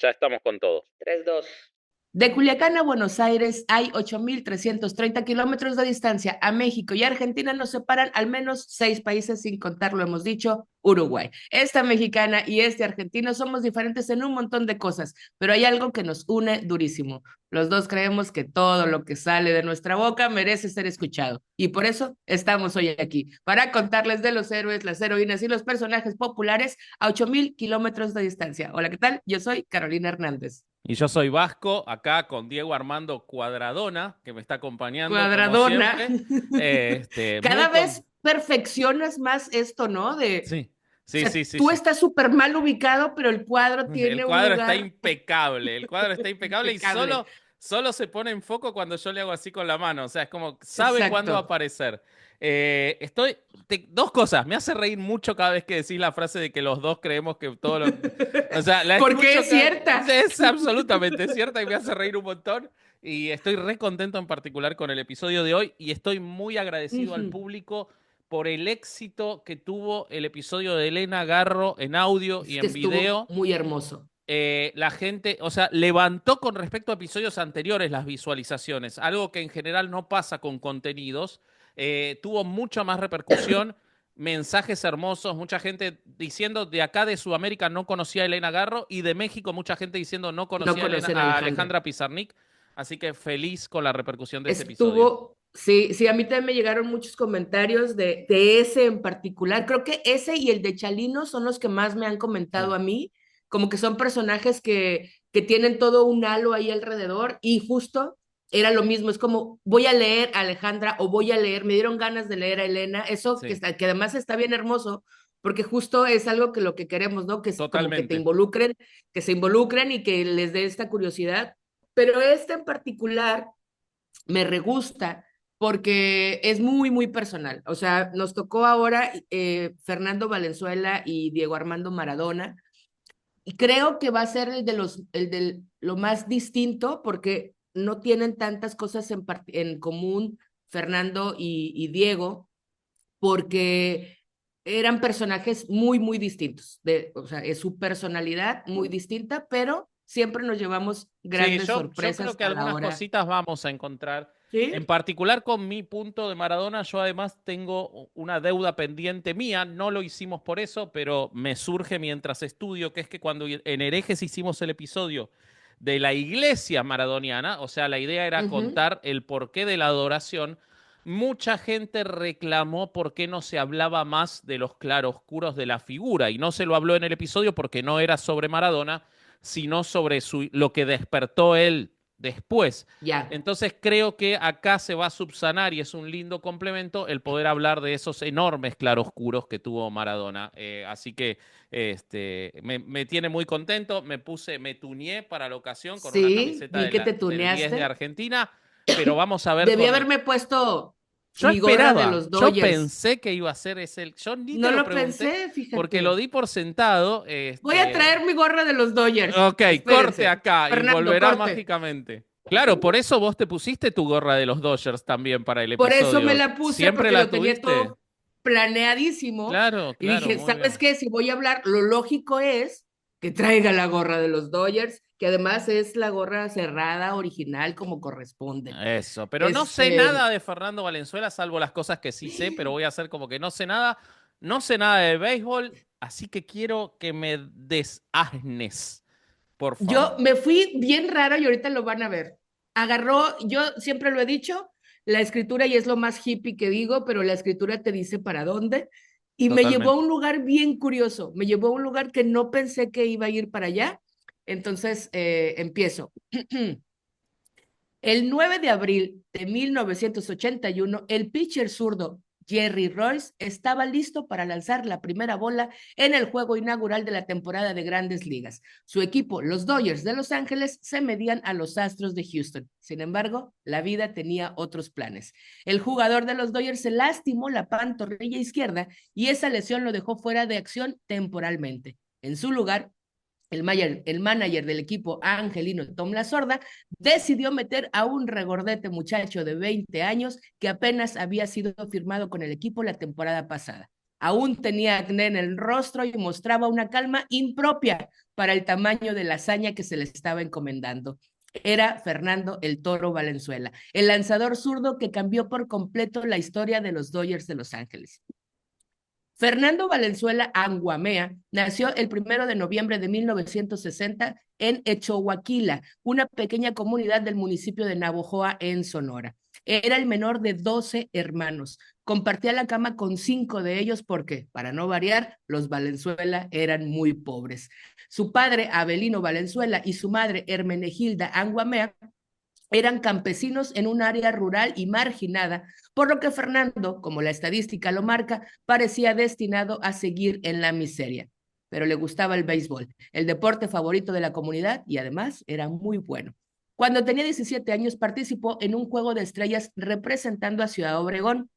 ya estamos con todo. 3-2. De Culiacán a Buenos Aires hay 8.330 kilómetros de distancia. A México y Argentina nos separan al menos 6 países, sin contar, lo hemos dicho, Uruguay. Esta mexicana y este argentino somos diferentes en un montón de cosas, pero hay algo que nos une durísimo. Los dos creemos que todo lo que sale de nuestra boca merece ser escuchado. Y por eso estamos hoy aquí, para contarles de los héroes, las heroínas y los personajes populares a 8.000 kilómetros de distancia. Hola, ¿qué tal? Yo soy Carolina Hernández. Y yo soy Vasco, acá con Diego Armando Cuadradona, que me está acompañando como Cuadradona. siempre. Muy Cada vez perfeccionas más esto, ¿no? Sí, O sí, sea, sí, sí, tú sí. estás súper mal ubicado, pero el cuadro El tiene un cuadro está lugar impecable, el cuadro está impecable y impecable. solo se pone en foco cuando yo le hago así con la mano, o sea, es como sabe cuándo va a Exacto. aparecer. Dos cosas, me hace reír mucho cada vez que decís la frase de que los dos creemos que todo lo... O sea, la Porque escucho es cierta. es absolutamente cierta y me hace reír un montón. Y estoy re contento en particular con el episodio de hoy y estoy muy agradecido al Ujú. público por el éxito que tuvo el episodio de Elena Garro en audio Es y que en estuvo video. muy hermoso. La gente, o sea, levantó con respecto a episodios anteriores las visualizaciones, algo que en general no pasa con contenidos. Tuvo mucha más repercusión, mensajes hermosos, mucha gente diciendo de acá de Sudamérica no conocía a Elena Garro y de México mucha gente diciendo no No conocía a, conocen a a Alejandra. Alejandra Pizarnik. Así que feliz con la repercusión de ese episodio. Estuvo, sí, sí, a mí también me llegaron muchos comentarios de ese en particular. Creo que ese y el de Chalino son los que más me han Sí. comentado a mí, como que son personajes que tienen todo un halo ahí alrededor y justo era lo mismo, es como voy a leer a Alejandra o voy a leer, me dieron ganas de leer a Elena, eso que, Sí, está, que además está bien hermoso, porque justo es algo que lo que queremos, ¿no? Que es como que te totalmente. involucren, que se involucren y que les dé esta curiosidad. Pero este en particular me regusta porque es muy, muy personal. O sea, nos tocó ahora Fernando Valenzuela y Diego Armando Maradona. Y creo que va a ser el de lo más distinto porque no tienen tantas cosas en común Fernando y Diego, porque eran personajes muy, muy distintos. O sea, es su personalidad muy distinta, pero siempre nos llevamos Sí, grandes yo creo sorpresas que a la algunas hora. cositas vamos a encontrar. En ¿Sí? particular con mi punto de Maradona, yo además tengo una deuda pendiente mía, no lo hicimos por eso, pero me surge mientras estudio, que es que cuando en Herejes hicimos el episodio de la iglesia maradoniana, o sea, la idea era Ujú. contar el porqué de la adoración, mucha gente reclamó por qué no se hablaba más de los claroscuros de la figura, y no se lo habló en el episodio porque no era sobre Maradona, sino sobre lo que despertó él después. Ya. Entonces creo que acá se va a subsanar y es un lindo complemento el poder hablar de esos enormes claroscuros que tuvo Maradona. Así que me tiene muy contento. Me tuneé para la ocasión con una Sí, camiseta vi que te del 10 de tuneaste. Argentina, pero vamos a ver Debí con el... haberme puesto Yo mi gorra de esperaba, los yo Dodgers. pensé que iba a ser ese, yo ni te No lo lo pregunté pensé, porque lo fíjate. di por sentado. Voy a traer mi gorra de los Dodgers. Ok, corte Espérense. acá y Fernando, volverá corte. mágicamente. Claro, por eso vos te pusiste tu gorra de los Dodgers también para el Por eso me episodio. la puse, ¿Siempre porque la lo tenía tuviste? todo planeadísimo. Claro, Y claro, dije, muy ¿sabes bien. qué? Si voy a hablar, lo lógico es que traiga la gorra de los Dodgers, que además es la gorra cerrada, original, como corresponde. Eso, pero no sé nada Este, de Fernando Valenzuela, salvo las cosas que sí sé, pero voy a hacer como que no sé nada. No sé nada de béisbol, así que quiero que me desasnes, por Yo favor. me fui bien raro y ahorita lo van a ver. Agarró, yo siempre lo he dicho, la escritura y es lo más hippie que digo, pero la escritura te dice para dónde. Y me llevó a Totalmente. un lugar bien curioso, me llevó a un lugar que no pensé que iba a ir para allá. Entonces, empiezo. El 9 de abril de 1981, el pitcher zurdo Jerry Royce estaba listo para lanzar la primera bola en el juego inaugural de la temporada de Grandes Ligas. Su equipo, los Dodgers de Los Ángeles, se medían a los Astros de Houston. Sin embargo, la vida tenía otros planes. El jugador de los Dodgers se lastimó la pantorrilla izquierda y esa lesión lo dejó fuera de acción temporalmente. En su lugar, el manager del equipo, Angelino Tom La Sorda, decidió meter a un regordete muchacho de 20 años que apenas había sido firmado con el equipo la temporada pasada. Aún tenía acné en el rostro y mostraba una calma impropia para el tamaño de la hazaña que se le estaba encomendando. Era Fernando el Toro Valenzuela, el lanzador zurdo que cambió por completo la historia de los Dodgers de Los Ángeles. Fernando Valenzuela Anguamea nació el 1 de noviembre de 1960 en Echohuaquila, una pequeña comunidad del municipio de Navojoa, en Sonora. Era el menor de 12 hermanos. Compartía la cama con 5 de ellos porque, para no variar, los Valenzuela eran muy pobres. Su padre, Abelino Valenzuela, y su madre, Hermenegilda Anguamea, eran campesinos en un área rural y marginada, por lo que Fernando, como la estadística lo marca, parecía destinado a seguir en la miseria. Pero le gustaba el béisbol, el deporte favorito de la comunidad, y además era muy bueno. Cuando tenía 17 años participó en un juego de estrellas representando a Ciudad Obregón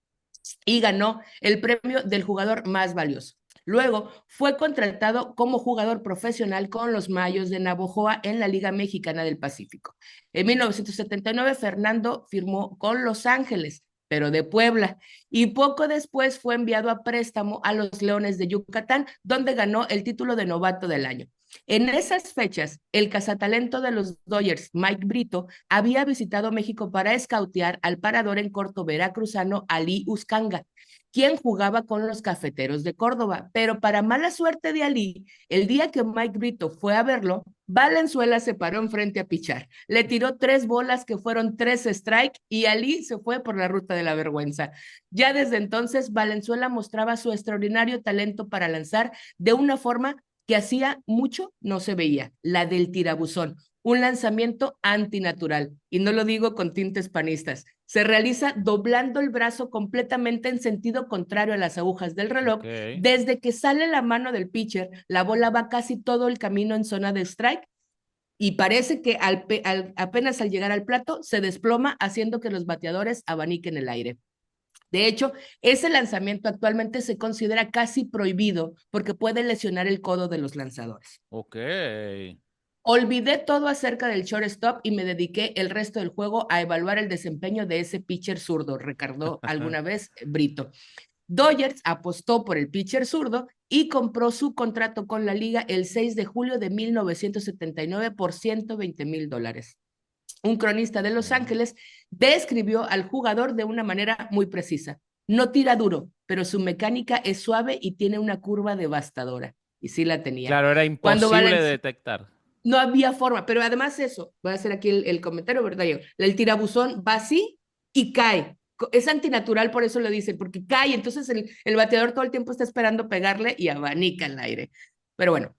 y ganó el premio del jugador más valioso. Luego fue contratado como jugador profesional con los Mayos de Navojoa en la Liga Mexicana del Pacífico. En 1979, Fernando firmó con Los Ángeles, pero de Puebla, y poco después fue enviado a préstamo a los Leones de Yucatán, donde ganó el título de novato del año. En esas fechas, el cazatalento de los Dodgers, Mike Brito, había visitado México para escautear al parador en corto veracruzano Ali Uscanga, quien jugaba con los Cafeteros de Córdoba. Pero para mala suerte de Ali, el día que Mike Brito fue a verlo, Valenzuela se paró enfrente a pichar. Le tiró 3 bolas que fueron 3 strike y Ali se fue por la ruta de la vergüenza. Ya desde entonces, Valenzuela mostraba su extraordinario talento para lanzar de una forma que hacía mucho no se veía, la del tirabuzón, un lanzamiento antinatural, y no lo digo con tintes panistas. Se realiza doblando el brazo completamente en sentido contrario a las agujas del reloj. Ok. Desde que sale la mano del pitcher, la bola va casi todo el camino en zona de strike y parece que apenas al llegar al plato se desploma, haciendo que los bateadores abaniquen el aire. De hecho, ese lanzamiento actualmente se considera casi prohibido porque puede lesionar el codo de los lanzadores. Ok. Olvidé todo acerca del shortstop y me dediqué el resto del juego a evaluar el desempeño de ese pitcher zurdo, recordó alguna vez Brito. Dodgers apostó por el pitcher zurdo y compró su contrato con la liga el 6 de julio de 1979 por $120,000. Un cronista de Los Ángeles describió al jugador de una manera muy precisa. No tira duro, pero su mecánica es suave y tiene una curva devastadora. Y sí la tenía. Claro, era Cuando imposible de Valencia detectar. no había forma, pero además eso, voy a hacer aquí el comentario, ¿verdad? El tirabuzón va así y cae. Es antinatural, por eso lo dicen, porque cae, entonces el bateador todo el tiempo está esperando pegarle y abanica el aire. Pero bueno,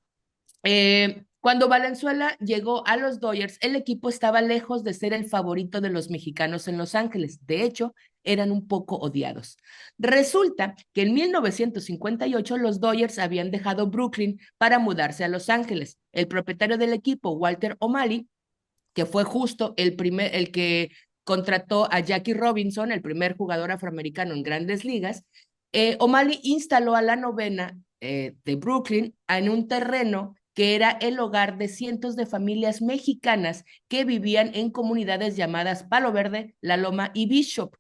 cuando Valenzuela llegó a los Dodgers, el equipo estaba lejos de ser el favorito de los mexicanos en Los Ángeles. De hecho, eran un poco odiados. Resulta que en 1958 los Dodgers habían dejado Brooklyn para mudarse a Los Ángeles. El propietario del equipo, Walter O'Malley, que fue justo el que contrató a Jackie Robinson, el primer jugador afroamericano en Grandes Ligas, O'Malley instaló a la novena de Brooklyn en un terreno que era el hogar de cientos de familias mexicanas que vivían en comunidades llamadas Palo Verde, La Loma y Bishop.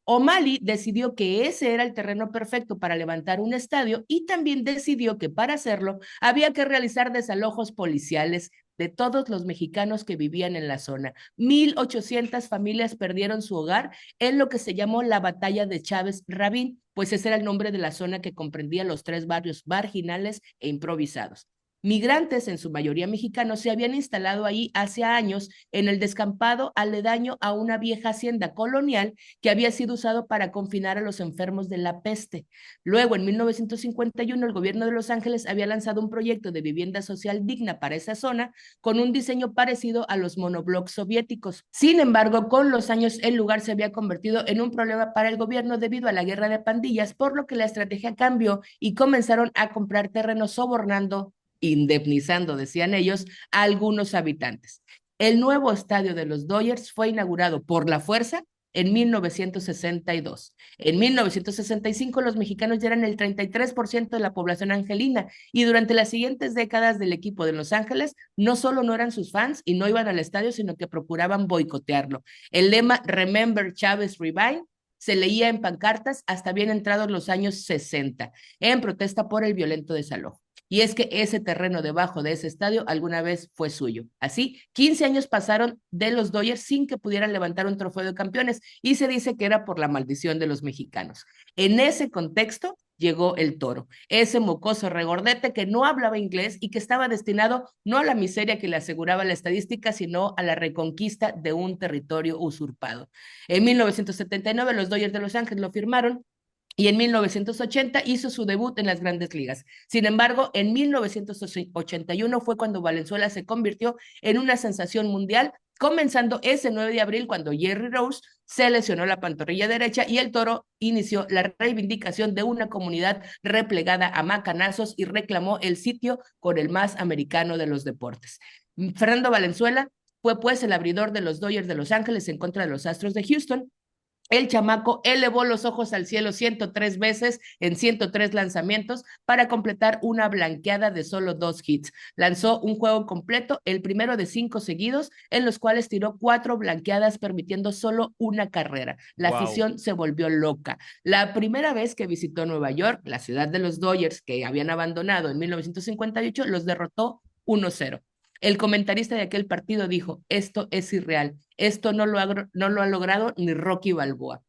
O'Malley decidió que ese era el terreno perfecto para levantar un estadio y también decidió que para hacerlo había que realizar desalojos policiales de todos los mexicanos que vivían en la zona. 1,800 familias perdieron su hogar en lo que se llamó la Batalla de Chávez Rabín, pues ese era el nombre de la zona que comprendía los 3 barrios marginales e improvisados. Migrantes, en su mayoría mexicanos, se habían instalado ahí hace años en el descampado aledaño a una vieja hacienda colonial que había sido usado para confinar a los enfermos de la peste. Luego, en 1951, el gobierno de Los Ángeles había lanzado un proyecto de vivienda social digna para esa zona con un diseño parecido a los monoblocks soviéticos. Sin embargo, con los años el lugar se había convertido en un problema para el gobierno debido a la guerra de pandillas, por lo que la estrategia cambió y comenzaron a comprar terrenos sobornando, indemnizando, decían ellos, a algunos habitantes. El nuevo estadio de los Dodgers fue inaugurado por la fuerza en 1962. En 1965 los mexicanos ya eran el 33% de la población angelina y durante las siguientes décadas del equipo de Los Ángeles no solo no eran sus fans y no iban al estadio, sino que procuraban boicotearlo. El lema Remember Chávez Revive se leía en pancartas hasta bien entrados los años 60, en protesta por el violento desalojo. Y es que ese terreno debajo de ese estadio alguna vez fue suyo. Así, 15 años pasaron de los Dodgers sin que pudieran levantar un trofeo de campeones y se dice que era por la maldición de los mexicanos. En ese contexto llegó el Toro, ese mocoso regordete que no hablaba inglés y que estaba destinado no a la miseria que le aseguraba la estadística, sino a la reconquista de un territorio usurpado. En 1979 los Dodgers de Los Ángeles lo firmaron y en 1980 hizo su debut en las grandes ligas. Sin embargo, en 1981 fue cuando Valenzuela se convirtió en una sensación mundial, comenzando ese 9 de abril cuando Jerry Rose se lesionó la pantorrilla derecha y el Toro inició la reivindicación de una comunidad replegada a macanazos y reclamó el sitio con el más americano de los deportes. Fernando Valenzuela fue pues el abridor de los Dodgers de Los Ángeles en contra de los Astros de Houston. El chamaco elevó los ojos al cielo 103 veces en 103 lanzamientos para completar una blanqueada de solo 2 hits. Lanzó un juego completo, el primero de 5 seguidos, en los cuales tiró 4 blanqueadas, permitiendo solo una carrera. La Wow. afición se volvió loca. La primera vez que visitó Nueva York, la ciudad de los Dodgers, que habían abandonado en 1958, los derrotó 1-0. El comentarista de aquel partido dijo, esto es irreal, esto no lo ha logrado ni Rocky Balboa.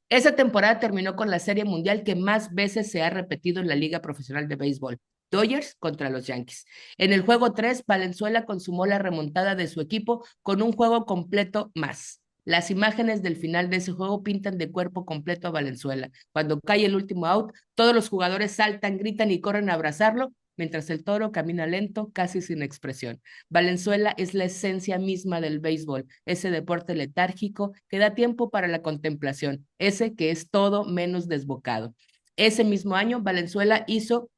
Esa temporada terminó con la serie mundial que más veces se ha repetido en la Liga Profesional de Béisbol. Dodgers contra los Yankees. En el juego 3, Valenzuela consumó la remontada de su equipo con un juego completo más. Las imágenes del final de ese juego pintan de cuerpo completo a Valenzuela. Cuando cae el último out, todos los jugadores saltan, gritan y corren a abrazarlo, mientras el Toro camina lento, casi sin expresión. Valenzuela es la esencia misma del béisbol, ese deporte letárgico que da tiempo para la contemplación, ese que es todo menos desbocado. Ese mismo año, Valenzuela hizo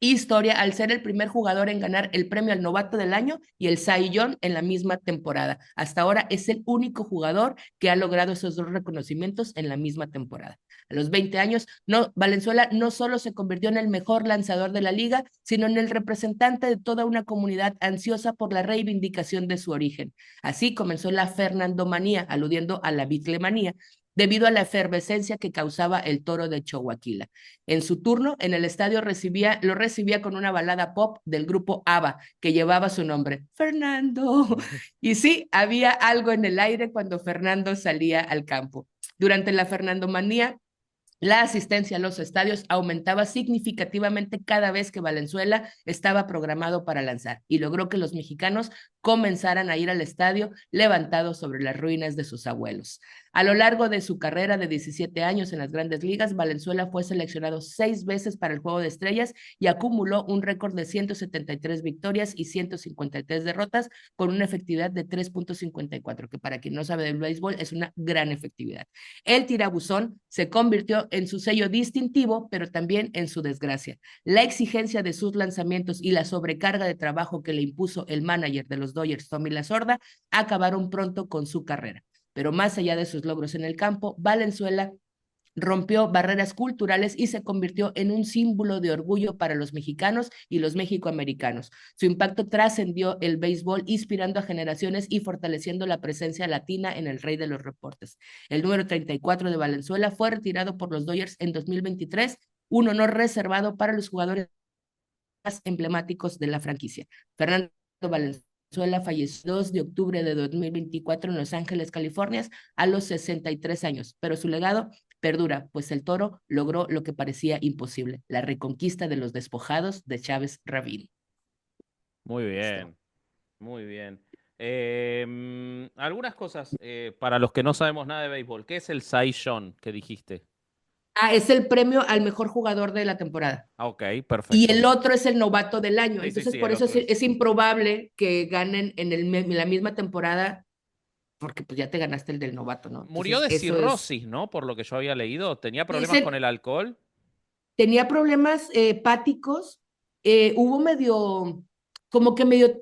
historia al ser el primer jugador en ganar el premio al novato del año y el Cy Young en la misma temporada. Hasta ahora es el único jugador que ha logrado esos dos reconocimientos en la misma temporada. A los 20 años, Valenzuela no solo se convirtió en el mejor lanzador de la liga, sino en el representante de toda una comunidad ansiosa por la reivindicación de su origen. Así comenzó la Fernandomanía, aludiendo a la Beatlemanía, debido a la efervescencia que causaba el Toro de Chihuahua. En su turno, en el estadio lo recibía con una balada pop del grupo ABBA, que llevaba su nombre, Fernando. Y sí, había algo en el aire cuando Fernando salía al campo. Durante la Fernandomanía, la asistencia a los estadios aumentaba significativamente cada vez que Valenzuela estaba programado para lanzar y logró que los mexicanos comenzaran a ir al estadio levantados sobre las ruinas de sus abuelos. A lo largo de su carrera de 17 años en las grandes ligas, Valenzuela fue seleccionado 6 veces para el Juego de Estrellas y acumuló un récord de 173 victorias y 153 derrotas con una efectividad de 3.54, que para quien no sabe del béisbol es una gran efectividad. El tirabuzón se convirtió en su sello distintivo, pero también en su desgracia. La exigencia de sus lanzamientos y la sobrecarga de trabajo que le impuso el manager de los Dodgers, Tommy Lasorda, acabaron pronto con su carrera. Pero más allá de sus logros en el campo, Valenzuela rompió barreras culturales y se convirtió en un símbolo de orgullo para los mexicanos y los mexicoamericanos. Su impacto trascendió el béisbol, inspirando a generaciones y fortaleciendo la presencia latina en el rey de los reportes. El número 34 de Valenzuela fue retirado por los Dodgers en 2023, un honor reservado para los jugadores más emblemáticos de la franquicia. Fernando Valenzuela falleció el 2 de octubre de 2024 en Los Ángeles, California, a los 63 años, pero su legado perdura, pues el Toro logró lo que parecía imposible, la reconquista de los despojados de Chávez Rabín. Muy Listo. bien, muy bien. Algunas cosas para los que no sabemos nada de béisbol. ¿Qué es el Cy Young que dijiste? Ah, es el premio al mejor jugador de la temporada. Ah, ok, Y perfecto. el otro es el novato del año. Sí, sí, Entonces, sí, por el eso otro es. es improbable que ganen en la misma temporada, porque pues ya te ganaste el del novato, ¿no? Murió Entonces, de eso es. cirrosis, ¿no? Por lo que yo había leído. ¿Tenía problemas con Dicen, el alcohol? tenía problemas hepáticos, hubo medio, como que medio,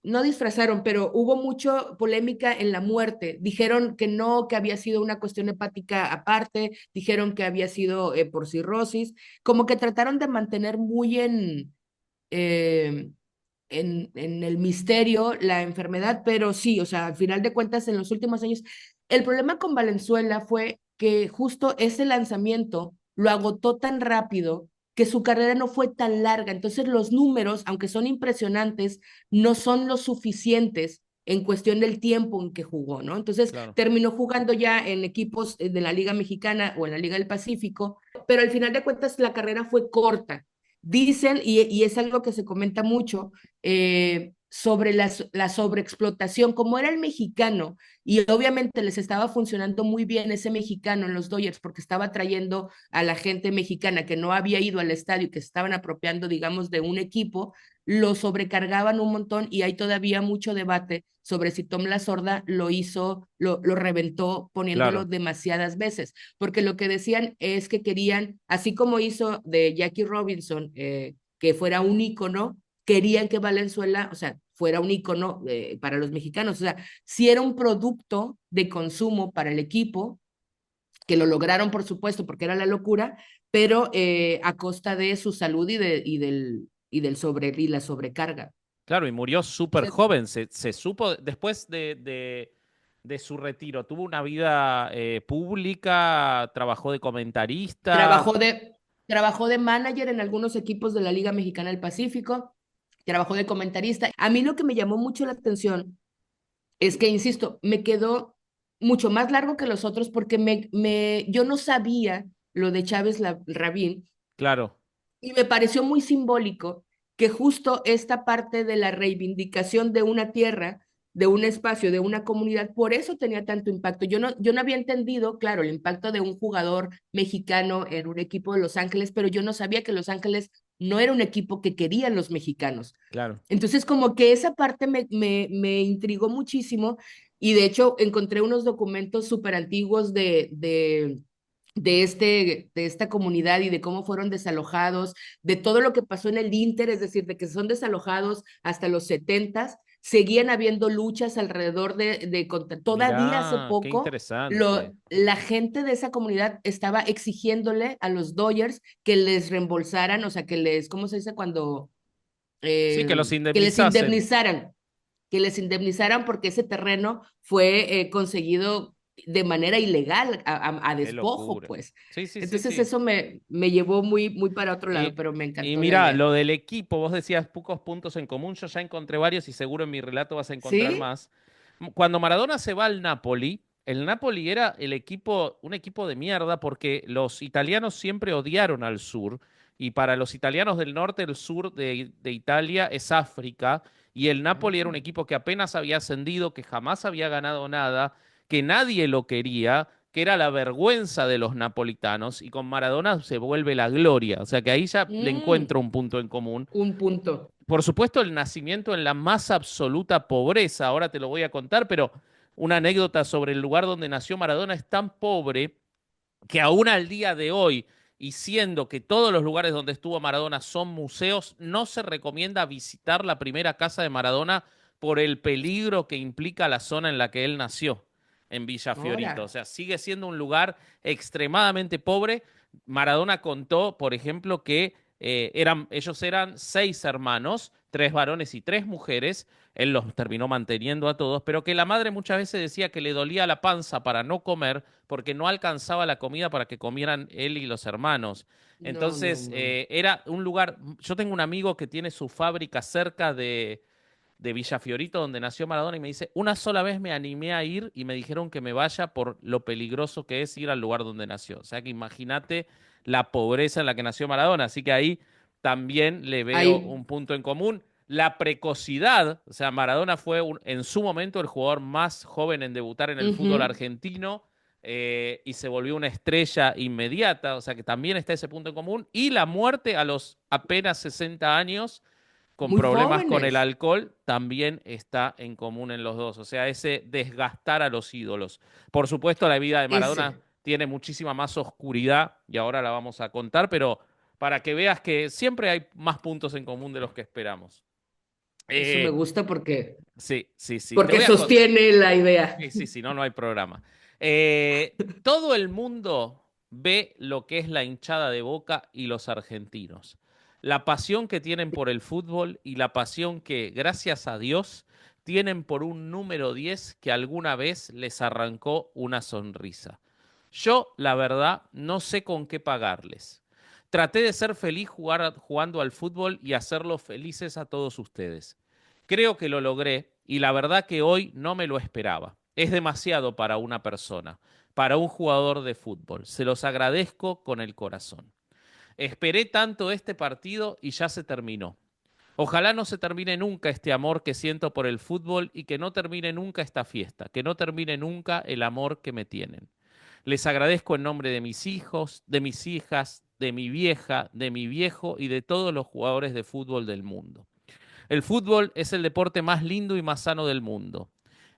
no disfrazaron, pero hubo mucha polémica en la muerte. Dijeron que no, que había sido una cuestión hepática aparte, dijeron que había sido por cirrosis, como que trataron de mantener muy eh, en el misterio la enfermedad, pero sí, o sea, al final de cuentas, en los últimos años, el problema con Valenzuela fue que justo ese lanzamiento lo agotó tan rápido que su carrera no fue tan larga. Entonces los números, aunque son impresionantes, no son los suficientes en cuestión del tiempo en que jugó, ¿no? Entonces Claro. terminó jugando ya en equipos de la Liga Mexicana o en la Liga del Pacífico, pero al final de cuentas la carrera fue corta. Dicen, y es algo que se comenta mucho, sobre la sobreexplotación, como era el mexicano, y obviamente les estaba funcionando muy bien ese mexicano en los Dodgers porque estaba trayendo a la gente mexicana que no había ido al estadio y que se estaban apropiando, digamos, de un equipo, lo sobrecargaban un montón y hay todavía mucho debate sobre si Tom La Sorda lo hizo, lo reventó poniéndolo Claro, demasiadas veces, porque lo que decían es que querían, así como hizo de Jackie Robinson, que fuera un ícono, querían que Valenzuela, o sea, fuera un ícono para los mexicanos, o sea, si era un producto de consumo para el equipo, que lo lograron, por supuesto, porque era la locura, pero a costa de su salud y la sobrecarga. claro, y murió súper Entonces, joven. Se supo después de su retiro. Tuvo una vida pública, trabajó de comentarista. trabajó de, trabajó de manager en algunos equipos de la Liga Mexicana del Pacífico, trabajó de comentarista. A mí lo que me llamó mucho la atención es que, insisto, me quedó mucho más largo que los otros porque yo no sabía lo de Chávez Rabín Claro, y me pareció muy simbólico que justo esta parte de la reivindicación de una tierra, de un espacio, de una comunidad, por eso tenía tanto impacto. Yo no había entendido, claro, el impacto de un jugador mexicano en un equipo de Los Ángeles, pero yo no sabía que Los Ángeles no era un equipo que querían los mexicanos. claro. Entonces, como que esa parte me intrigó muchísimo y de hecho encontré unos documentos súper antiguos de esta comunidad y de cómo fueron desalojados, de todo lo que pasó en el Inter, es decir, de que son desalojados hasta los 70s, seguían habiendo luchas alrededor todavía hace Mirá, qué poco. interesante. La gente de esa comunidad estaba exigiéndole a los Dodgers que les reembolsaran, o sea, ¿cómo se dice cuando Sí, que los que les indemnizasen. indemnizaran, que les indemnizaran porque ese terreno fue conseguido de manera ilegal, a Qué despojo, locura. pues. Sí, sí, sí, Entonces sí. eso me llevó muy, muy para otro lado, Y, pero me y encantó la mirá, idea. lo del equipo, vos decías pocos puntos en común, yo ya encontré varios y seguro en mi relato vas a encontrar ¿Sí? más. Cuando Maradona se va al Napoli, el Napoli era el equipo, un equipo de mierda porque los italianos siempre odiaron al sur y para los italianos del norte, el sur de Italia es África y el Napoli era un equipo que apenas había ascendido, que jamás había ganado nada, que nadie lo quería, que era la vergüenza de los napolitanos, y con Maradona se vuelve la gloria. O sea que ahí ya le Mm, encuentro un punto en común. un punto. Por supuesto, el nacimiento en la más absoluta pobreza, ahora te lo voy a contar, pero una anécdota sobre el lugar donde nació Maradona es tan pobre que aún al día de hoy, y siendo que todos los lugares donde estuvo Maradona son museos, no se recomienda visitar la primera casa de Maradona por el peligro que implica la zona en la que él nació, en Villa Fiorito. O Ahora. sea, sigue siendo un lugar extremadamente pobre. Maradona contó, por ejemplo, que ellos eran 6 hermanos, 3 varones y 3 mujeres. Él los terminó manteniendo a todos, pero que la madre muchas veces decía que le dolía la panza para no comer porque no alcanzaba la comida para que comieran él y los hermanos. No, no, Entonces, no. era un lugar, yo tengo un amigo que tiene su fábrica cerca de Villa Fiorito, donde nació Maradona, y me dice, una sola vez me animé a ir y me dijeron que me vaya por lo peligroso que es ir al lugar donde nació. O sea que imagínate la pobreza en la que nació Maradona. Así que ahí también le veo Ahí. un punto en común. La precocidad, o sea, Maradona fue en su momento el jugador más joven en debutar en el fútbol Ujú. argentino, y se volvió una estrella inmediata, o sea que también está ese punto en común. Y la muerte a los apenas 60 años con Muy problemas con el jóvenes. alcohol también está en común en los dos. O sea, ese desgastar a los ídolos. Por supuesto, la vida de Maradona Ese. tiene muchísima más oscuridad y ahora la vamos a contar, pero para que veas que siempre hay más puntos en común de los que esperamos. Eso me Eh, gusta sí, sí, sí. Te porque voy a contar. sostiene la idea. Sí, sí, sí, no, no hay programa. Todo el mundo ve lo que es la hinchada de Boca y los argentinos. La pasión que tienen por el fútbol y la pasión que, gracias a Dios, tienen por un número 10 que alguna vez les arrancó una sonrisa. Yo, la verdad, no sé con qué pagarles. Traté de ser feliz jugando al fútbol y hacerlos felices a todos ustedes. Creo que lo logré y la verdad que hoy no me lo esperaba. Es demasiado para una persona, para un jugador de fútbol. Se los agradezco con el corazón. Esperé tanto este partido y ya se terminó. Ojalá no se termine nunca este amor que siento por el fútbol y que no termine nunca esta fiesta, que no termine nunca el amor que me tienen. Les agradezco en nombre de mis hijos, de mis hijas, de mi vieja, de mi viejo y de todos los jugadores de fútbol del mundo. El fútbol es el deporte más lindo y más sano del mundo.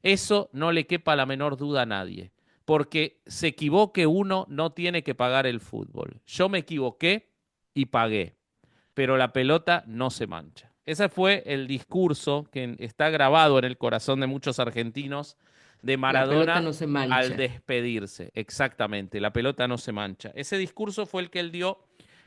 Eso no le quepa la menor duda a nadie, porque se equivoque uno no tiene que pagar el fútbol. Yo me equivoqué y pagué, pero la pelota no se mancha. Ese fue el discurso que está grabado en el corazón de muchos argentinos de La pelota Maradona no se al mancha. despedirse. Exactamente, la pelota no se mancha. Ese discurso fue el que él dio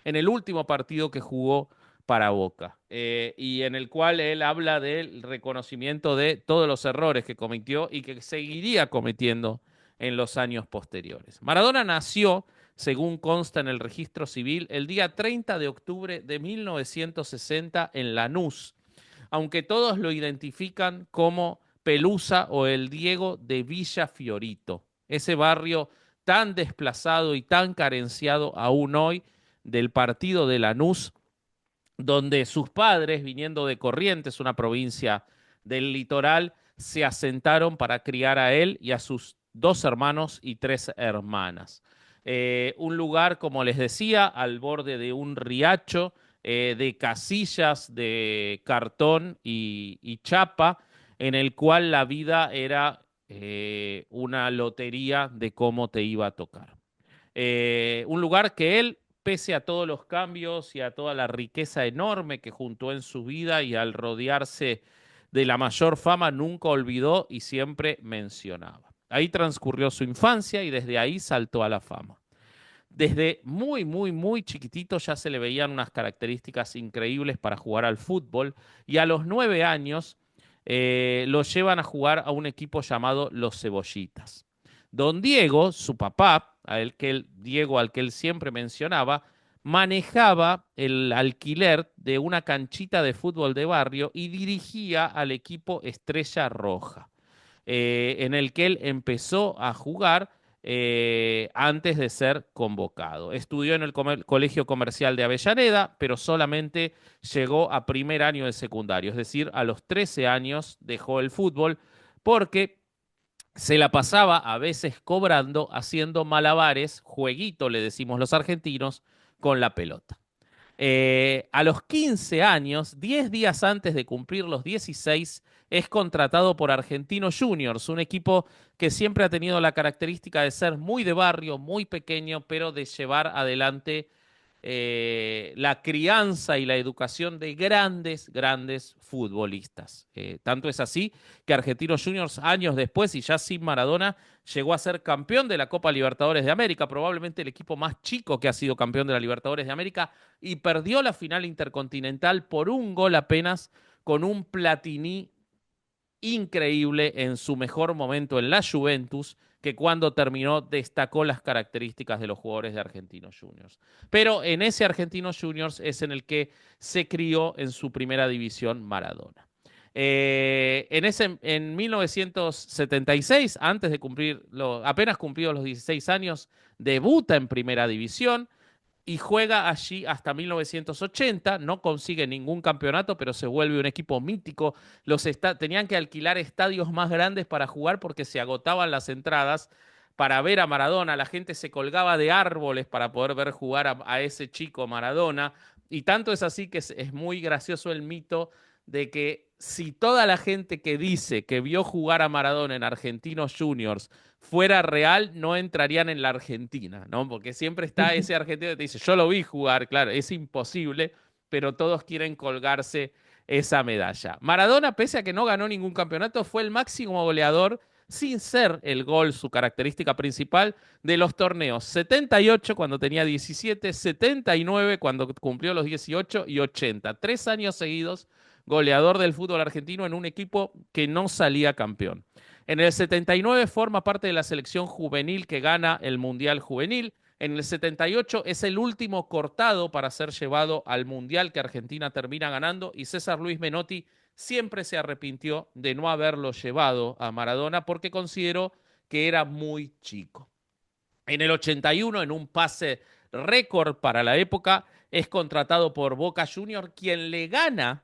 en el último partido que jugó para Boca, y en el cual él habla del reconocimiento de todos los errores que cometió y que seguiría cometiendo en los años posteriores. Maradona nació, según consta en el registro civil, el día 30 de octubre de 1960 en Lanús, aunque todos lo identifican como Pelusa o el Diego de Villa Fiorito, ese barrio tan desplazado y tan carenciado aún hoy del partido de Lanús, donde sus padres, viniendo de Corrientes, una provincia del litoral, se asentaron para criar a él y a sus dos hermanos y tres hermanas. Un lugar, como les decía, al borde de un riacho, de casillas de cartón y chapa, en el cual la vida era una lotería de cómo te iba a tocar. Un lugar que él, pese a todos los cambios y a toda la riqueza enorme que juntó en su vida y al rodearse de la mayor fama, nunca olvidó y siempre mencionaba. Ahí transcurrió su infancia y desde ahí saltó a la fama. Desde muy, muy, muy chiquitito ya se le veían unas características increíbles para jugar al fútbol y a los 9 años lo llevan a jugar a un equipo llamado Los Cebollitas. Don Diego, su papá, Diego al que él siempre mencionaba, manejaba el alquiler de una canchita de fútbol de barrio y dirigía al equipo Estrella Roja, en el que él empezó a jugar antes de ser convocado. Estudió en el Colegio Comercial de Avellaneda, pero solamente llegó a primer año de secundario, es decir, a los 13 años dejó el fútbol porque se la pasaba a veces cobrando, haciendo malabares, jueguito le decimos los argentinos, con la pelota. A los 15 años, 10 días antes de cumplir los 16, es contratado por Argentino Juniors, un equipo que siempre ha tenido la característica de ser muy de barrio, muy pequeño, pero de llevar adelante la crianza y la educación de grandes, grandes futbolistas. Tanto es así que Argentinos Juniors, años después y ya sin Maradona, llegó a ser campeón de la Copa Libertadores de América, probablemente el equipo más chico que ha sido campeón de la Libertadores de América, y perdió la final intercontinental por un gol apenas con un Platini increíble en su mejor momento en la Juventus, que cuando terminó destacó las características de los jugadores de Argentinos Juniors. Pero en ese Argentinos Juniors es en el que se crió en su primera división Maradona. En 1976, antes de apenas cumplidos los 16 años, debuta en primera división y juega allí hasta 1980, no consigue ningún campeonato, pero se vuelve un equipo mítico. Tenían que alquilar estadios más grandes para jugar porque se agotaban las entradas para ver a Maradona. La gente se colgaba de árboles para poder ver jugar a ese chico Maradona. Y tanto es así que es muy gracioso el mito de que si toda la gente que dice que vio jugar a Maradona en Argentinos Juniors fuera real, no entrarían en la Argentina, ¿no? Porque siempre está ese argentino que te dice, yo lo vi jugar, claro, es imposible, pero todos quieren colgarse esa medalla. Maradona, pese a que no ganó ningún campeonato, fue el máximo goleador, sin ser el gol su característica principal, de los torneos 78 cuando tenía 17, 79 cuando cumplió los 18 y 80. 3 años seguidos goleador del fútbol argentino en un equipo que no salía campeón. En el 79 forma parte de la selección juvenil que gana el Mundial Juvenil. En el 78 es el último cortado para ser llevado al Mundial que Argentina termina ganando y César Luis Menotti siempre se arrepintió de no haberlo llevado a Maradona porque consideró que era muy chico. En el 81, en un pase récord para la época, es contratado por Boca Juniors, quien le gana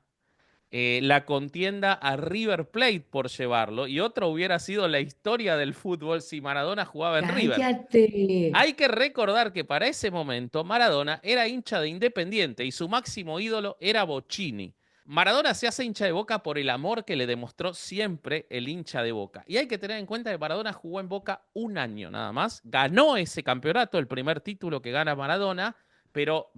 la contienda a River Plate por llevarlo. Y otro hubiera sido la historia del fútbol si Maradona jugaba en River. Cállate. Hay que recordar que para ese momento Maradona era hincha de Independiente y su máximo ídolo era Bocchini. Maradona se hace hincha de Boca por el amor que le demostró siempre el hincha de Boca. Y hay que tener en cuenta que Maradona jugó en Boca un año nada más. Ganó ese campeonato, el primer título que gana Maradona, pero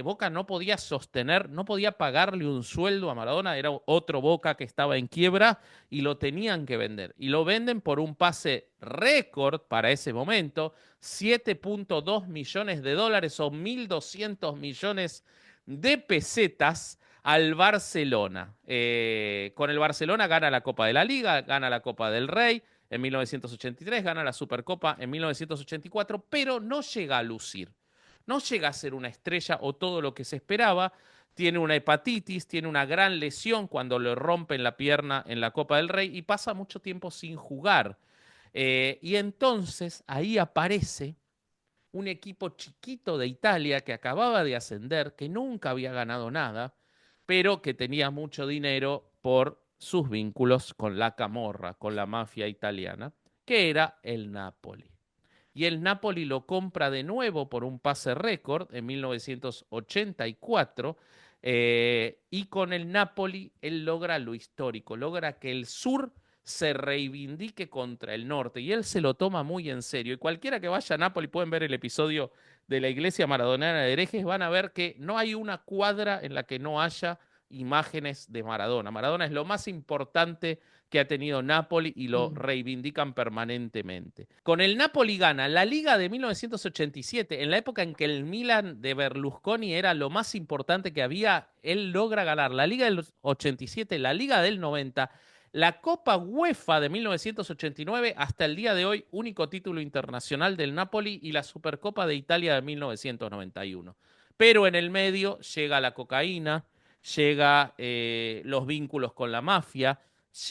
Boca no podía sostener, no podía pagarle un sueldo a Maradona. Era otro Boca que estaba en quiebra y lo tenían que vender. Y lo venden por un pase récord para ese momento, 7.2 millones de dólares o 1.200 millones de pesetas al Barcelona. Con el Barcelona gana la Copa de la Liga, gana la Copa del Rey en 1983, gana la Supercopa en 1984, pero no llega a lucir. No llega a ser una estrella o todo lo que se esperaba. Tiene una hepatitis, tiene una gran lesión cuando le rompen la pierna en la Copa del Rey y pasa mucho tiempo sin jugar. Y entonces ahí aparece un equipo chiquito de Italia que acababa de ascender, que nunca había ganado nada, pero que tenía mucho dinero por sus vínculos con la camorra, con la mafia italiana, que era el Napoli. Y el Napoli lo compra de nuevo por un pase récord en 1984, y con el Napoli él logra lo histórico, logra que el sur se reivindique contra el norte y él se lo toma muy en serio. Y cualquiera que vaya a Nápoles, pueden ver el episodio de la iglesia maradoniana de Herejes, van a ver que no hay una cuadra en la que no haya imágenes de Maradona. Maradona es lo más importante que ha tenido Napoli y lo reivindican permanentemente. Con el Napoli gana la Liga de 1987, en la época en que el Milan de Berlusconi era lo más importante que había, él logra ganar la Liga del 87, la Liga del 90, la Copa UEFA de 1989, hasta el día de hoy, único título internacional del Napoli, y la Supercopa de Italia de 1991. Pero en el medio llega la cocaína, llega los vínculos con la mafia,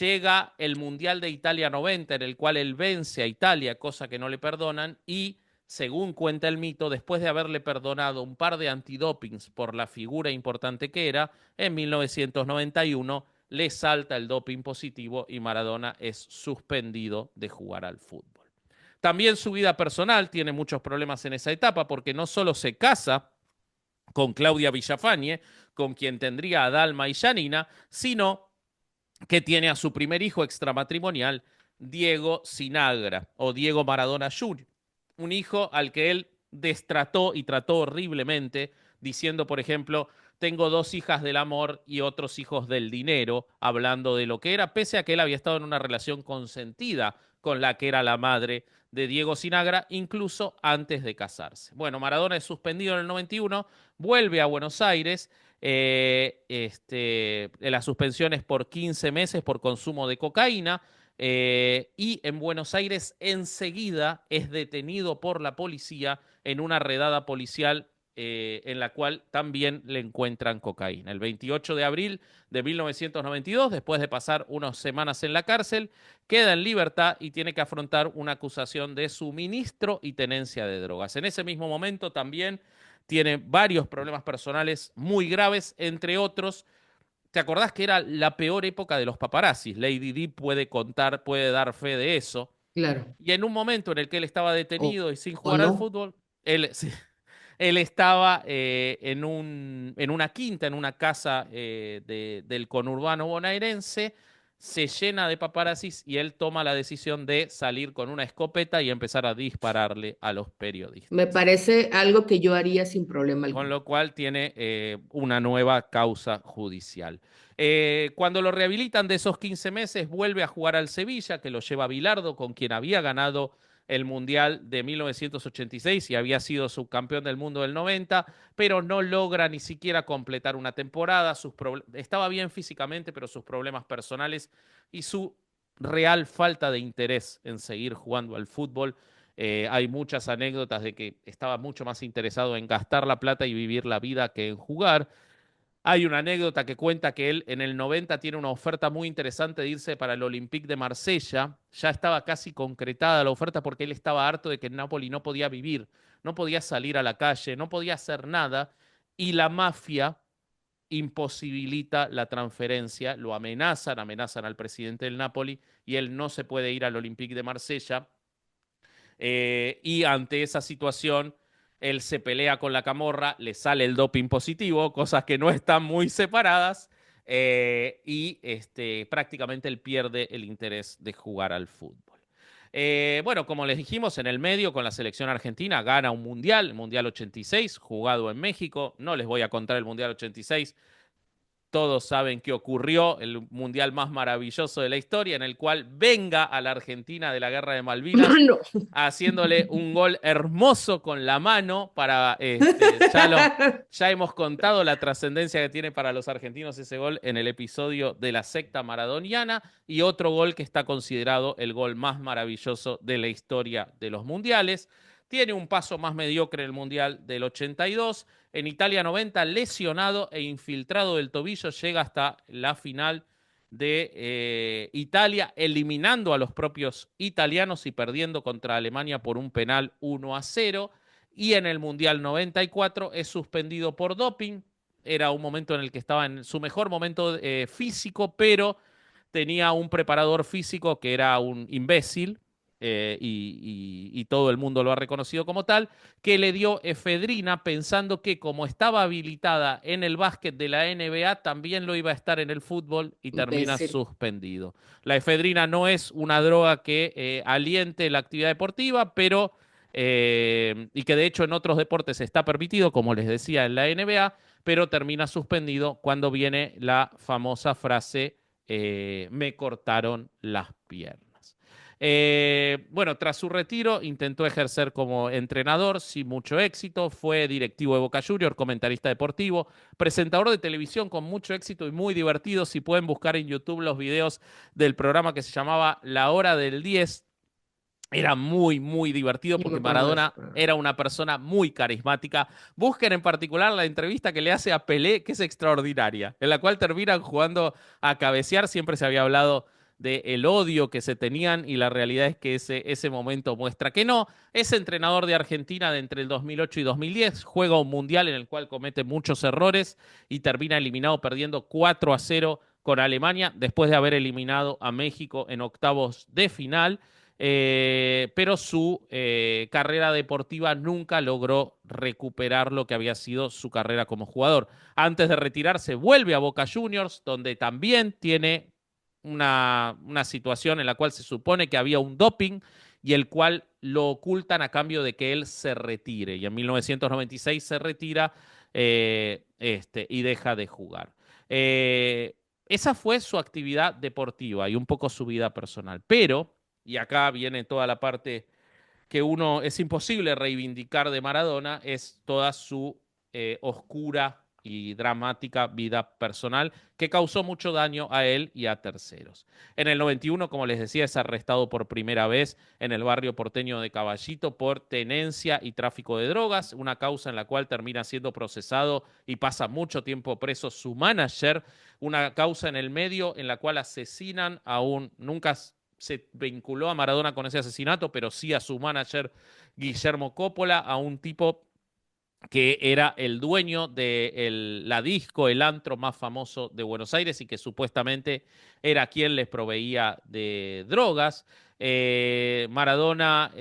llega el Mundial de Italia 90, en el cual él vence a Italia, cosa que no le perdonan, y según cuenta el mito, después de haberle perdonado un par de antidopings por la figura importante que era, en 1991 le salta el doping positivo y Maradona es suspendido de jugar al fútbol. También su vida personal tiene muchos problemas en esa etapa porque no solo se casa con Claudia Villafañe, con quien tendría a Dalma y Janina, sino que tiene a su primer hijo extramatrimonial, Diego Sinagra, o Diego Maradona Jr., un hijo al que él destrató y trató horriblemente, diciendo, por ejemplo, tengo dos hijas del amor y otros hijos del dinero, hablando de lo que era, pese a que él había estado en una relación consentida con la que era la madre de Diego Sinagra, incluso antes de casarse. Bueno, Maradona es suspendido en el 91, vuelve a Buenos Aires. La suspensión es por 15 meses por consumo de cocaína, y en Buenos Aires enseguida es detenido por la policía en una redada policial, en la cual también le encuentran cocaína. El 28 de abril de 1992, después de pasar unas semanas en la cárcel, queda en libertad y tiene que afrontar una acusación de suministro y tenencia de drogas. En ese mismo momento también tiene varios problemas personales muy graves, entre otros. ¿Te acordás que era la peor época de los paparazzis? Lady Di puede contar, puede dar fe de eso. Claro. Y en un momento en el que él estaba ¿O, detenido y sin o jugar al no? fútbol, él, sí, él estaba en una quinta, en una casa del conurbano bonaerense, se llena de paparazzis y él toma la decisión de salir con una escopeta y empezar a dispararle a los Me periodistas. parece algo que yo haría sin problema Con alguno. lo cual tiene una nueva causa judicial. Cuando lo rehabilitan de esos 15 meses, vuelve a jugar al Sevilla, que lo lleva Bilardo, con quien había ganado el Mundial de 1986 y había sido subcampeón del mundo del 90, pero no logra ni siquiera completar una temporada. Estaba bien físicamente, pero sus problemas personales y su real falta de interés en seguir jugando al fútbol. Hay muchas anécdotas de que estaba mucho más interesado en gastar la plata y vivir la vida que en jugar. Hay una anécdota que cuenta que él en el 90 tiene una oferta muy interesante de irse para el Olympique de Marsella. Ya estaba casi concretada la oferta porque él estaba harto de que en Napoli no podía vivir, no podía salir a la calle, no podía hacer nada. Y la mafia imposibilita la transferencia, lo amenazan, amenazan al presidente del Napoli y él no se puede ir al Olympique de Marsella. Y ante esa situación, él se pelea con la camorra, le sale el doping positivo, cosas que no están muy separadas, y prácticamente él pierde el interés de jugar al fútbol. Bueno, como les dijimos, en el medio con la selección argentina gana un mundial, el Mundial 86, jugado en México. No les voy a contar el Mundial 86, todos saben que ocurrió el mundial más maravilloso de la historia, en el cual venga a la Argentina de la Guerra de Malvinas No. haciéndole un gol hermoso con la mano para ya hemos contado la trascendencia que tiene para los argentinos ese gol en el episodio de la secta maradoniana, y otro gol que está considerado el gol más maravilloso de la historia de los mundiales. Tiene un paso más mediocre en el Mundial del 82. En Italia 90, lesionado e infiltrado del tobillo, llega hasta la final de Italia, eliminando a los propios italianos y perdiendo contra Alemania por un penal 1-0. Y en el Mundial 94 es suspendido por doping. Era un momento en el que estaba en su mejor momento físico, pero tenía un preparador físico que era un imbécil, y todo el mundo lo ha reconocido como tal, que le dio efedrina pensando que como estaba habilitada en el básquet de la NBA, también lo iba a estar en el fútbol, y termina Imbécil. suspendido. La efedrina no es una droga que aliente la actividad deportiva, pero y que de hecho en otros deportes está permitido, como les decía en la NBA, pero termina suspendido cuando viene la famosa frase me cortaron las piernas. Bueno, tras su retiro intentó ejercer como entrenador sin mucho éxito, fue directivo de Boca Juniors, comentarista deportivo, presentador de televisión con mucho éxito y muy divertido. Si pueden buscar en YouTube los videos del programa que se llamaba La Hora del 10, era muy, muy divertido No me porque acuerdo de ese Maradona programa. era una persona muy carismática. Busquen en particular la entrevista que le hace a Pelé, que es extraordinaria, en la cual terminan jugando a cabecear. Siempre se había hablado del odio que se tenían, y la realidad es que ese momento muestra que no. Es entrenador de Argentina de entre el 2008 y 2010, juega un mundial en el cual comete muchos errores y termina eliminado perdiendo 4-0 con Alemania después de haber eliminado a México en octavos de final. Pero su carrera deportiva nunca logró recuperar lo que había sido su carrera como jugador. Antes de retirarse, vuelve a Boca Juniors, donde también tiene una situación en la cual se supone que había un doping y el cual lo ocultan a cambio de que él se retire. Y en 1996 se retira, y deja de jugar. Esa fue su actividad deportiva y un poco su vida personal. Pero, y acá viene toda la parte que uno es imposible reivindicar de Maradona, es toda su oscura y dramática vida personal que causó mucho daño a él y a terceros. En el 91, como les decía, es arrestado por primera vez en el barrio porteño de Caballito por tenencia y tráfico de drogas, una causa en la cual termina siendo procesado y pasa mucho tiempo preso su manager, una causa en el medio en la cual asesinan a un, nunca se vinculó a Maradona con ese asesinato, pero sí a su manager Guillermo Coppola, a un tipo que era el dueño de la disco, el antro más famoso de Buenos Aires, y que supuestamente era quien les proveía de drogas. Maradona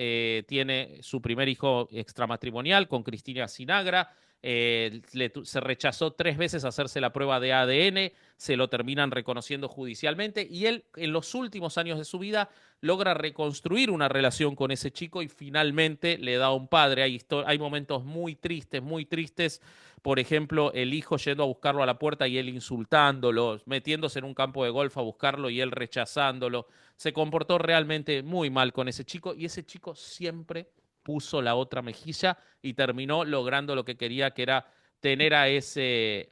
tiene su primer hijo extramatrimonial con Cristina Sinagra. Se rechazó 3 veces hacerse la prueba de ADN, se lo terminan reconociendo judicialmente, y él en los últimos años de su vida logra reconstruir una relación con ese chico y finalmente le da un padre. Hay momentos muy tristes, muy tristes. Por ejemplo, el hijo yendo a buscarlo a la puerta y él insultándolo, metiéndose en un campo de golf a buscarlo y él rechazándolo. Se comportó realmente muy mal con ese chico, y ese chico siempre puso la otra mejilla y terminó logrando lo que quería, que era tener a ese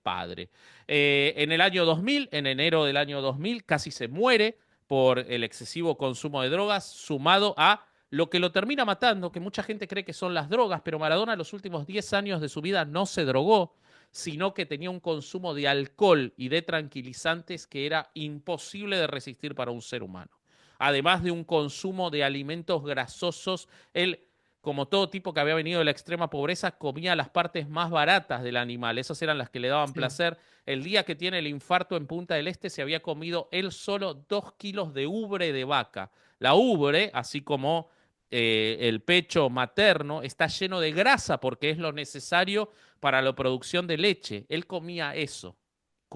padre. En el año 2000, en enero del año 2000, casi se muere por el excesivo consumo de drogas, sumado a lo que lo termina matando, que mucha gente cree que son las drogas, pero Maradona los últimos 10 años de su vida no se drogó, sino que tenía un consumo de alcohol y de tranquilizantes que era imposible de resistir para un ser humano. Además de un consumo de alimentos grasosos, él, como todo tipo que había venido de la extrema pobreza, comía las partes más baratas del animal. Esas eran las que le daban Sí. placer. El día que tiene el infarto en Punta del Este se había comido él solo 2 kilos de ubre de vaca. La ubre, así como el pecho materno, está lleno de grasa porque es lo necesario para la producción de leche. Él comía eso,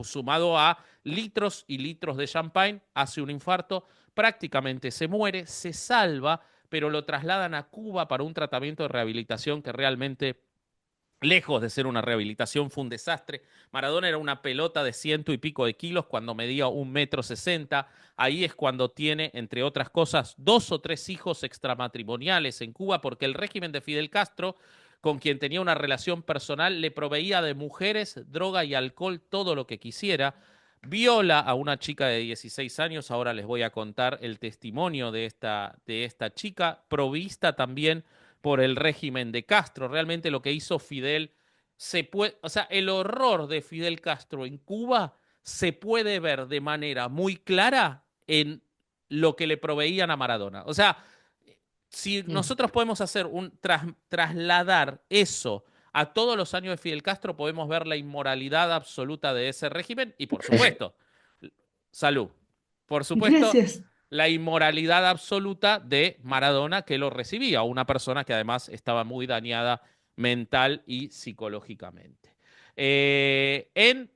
sumado a litros y litros de champagne, hace un infarto, prácticamente se muere, se salva, pero lo trasladan a Cuba para un tratamiento de rehabilitación que realmente, lejos de ser una rehabilitación, fue un desastre. Maradona era una pelota de 100 y pico de kilos cuando medía 1,60 m. Ahí es cuando tiene, entre otras cosas, 2 o 3 hijos extramatrimoniales en Cuba, porque el régimen de Fidel Castro, con quien tenía una relación personal, le proveía de mujeres, droga y alcohol todo lo que quisiera. Viola a una chica de 16 años, ahora les voy a contar el testimonio de esta chica, provista también por el régimen de Castro. Realmente lo que hizo Fidel o sea, el horror de Fidel Castro en Cuba se puede ver de manera muy clara en lo que le proveían a Maradona. O sea, si Mm. nosotros podemos hacer trasladar eso a todos los años de Fidel Castro, podemos ver la inmoralidad absoluta de ese régimen y, por supuesto, salud. Por supuesto, Gracias. la inmoralidad absoluta de Maradona que lo recibía, una persona que además estaba muy dañada mental y psicológicamente. En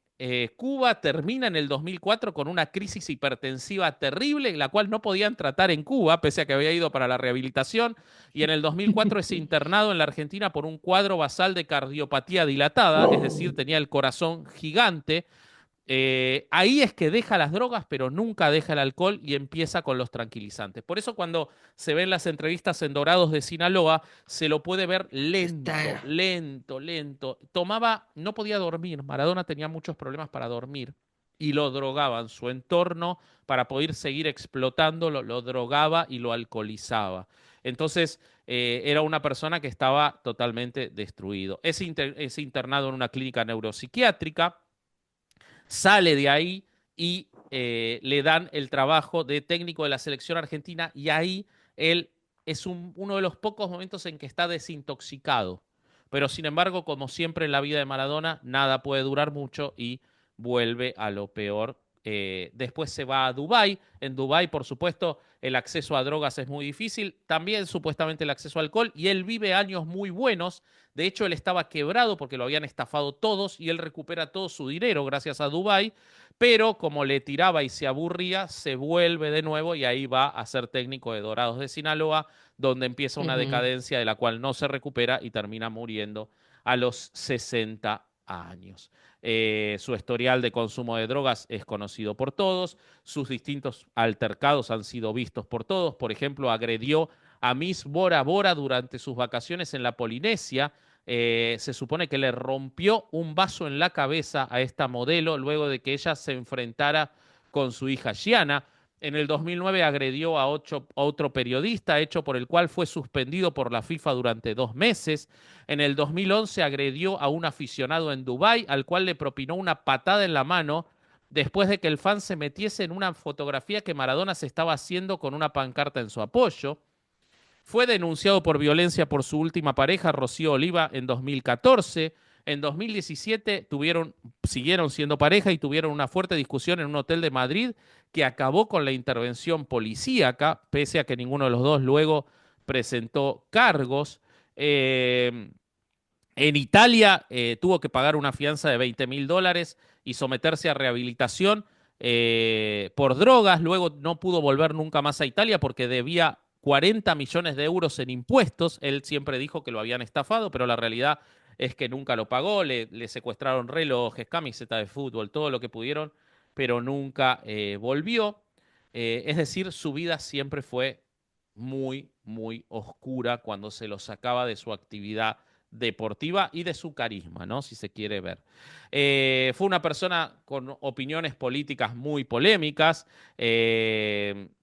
Cuba termina en el 2004 con una crisis hipertensiva terrible, la cual no podían tratar en Cuba, pese a que había ido para la rehabilitación, y en el 2004 es internado en la Argentina por un cuadro basal de cardiopatía dilatada, es decir, tenía el corazón gigante. Ahí es que deja las drogas, pero nunca deja el alcohol y empieza con los tranquilizantes. Por eso cuando se ven las entrevistas en Dorados de Sinaloa, se lo puede ver lento, Está. lento, lento. Tomaba, no podía dormir. Maradona tenía muchos problemas para dormir y lo drogaban. Su entorno, para poder seguir explotando, lo drogaba y lo alcoholizaba. Entonces, era una persona que estaba totalmente destruido. Es internado en una clínica neuropsiquiátrica, sale de ahí y le dan el trabajo de técnico de la selección argentina y ahí él es uno de los pocos momentos en que está desintoxicado. Pero sin embargo, como siempre en la vida de Maradona, nada puede durar mucho y vuelve a lo peor. Después se va a Dubái. En Dubái, por supuesto, el acceso a drogas es muy difícil. También supuestamente el acceso a alcohol. Y él vive años muy buenos. De hecho, él estaba quebrado porque lo habían estafado todos y él recupera todo su dinero gracias a Dubái. Pero como le tiraba y se aburría, se vuelve de nuevo y ahí va a ser técnico de Dorados de Sinaloa, donde empieza una Ujú. decadencia de la cual no se recupera y termina muriendo a los 60 años. Su historial de consumo de drogas es conocido por todos, sus distintos altercados han sido vistos por todos. Por ejemplo, agredió a Miss Bora Bora durante sus vacaciones en la Polinesia. Se supone que le rompió un vaso en la cabeza a esta modelo luego de que ella se enfrentara con su hija Gianna. En el 2009 agredió a otro periodista, hecho por el cual fue suspendido por la FIFA durante 2 meses. En el 2011 agredió a un aficionado en Dubái, al cual le propinó una patada en la mano después de que el fan se metiese en una fotografía que Maradona se estaba haciendo con una pancarta en su apoyo. Fue denunciado por violencia por su última pareja, Rocío Oliva, en 2014. En 2017 siguieron siendo pareja y tuvieron una fuerte discusión en un hotel de Madrid que acabó con la intervención policíaca, pese a que ninguno de los dos luego presentó cargos. Eh, en Italia tuvo que pagar una fianza de $20.000 y someterse a rehabilitación por drogas. Luego no pudo volver nunca más a Italia porque debía 40 millones de euros en impuestos. Él siempre dijo que lo habían estafado, pero la realidad es que nunca lo pagó. Le secuestraron relojes, camiseta de fútbol, todo lo que pudieron, pero nunca volvió. Es decir, su vida siempre fue muy, muy oscura cuando se lo sacaba de su actividad deportiva y de su carisma, ¿no? Si se quiere ver. Fue una persona con opiniones políticas muy polémicas.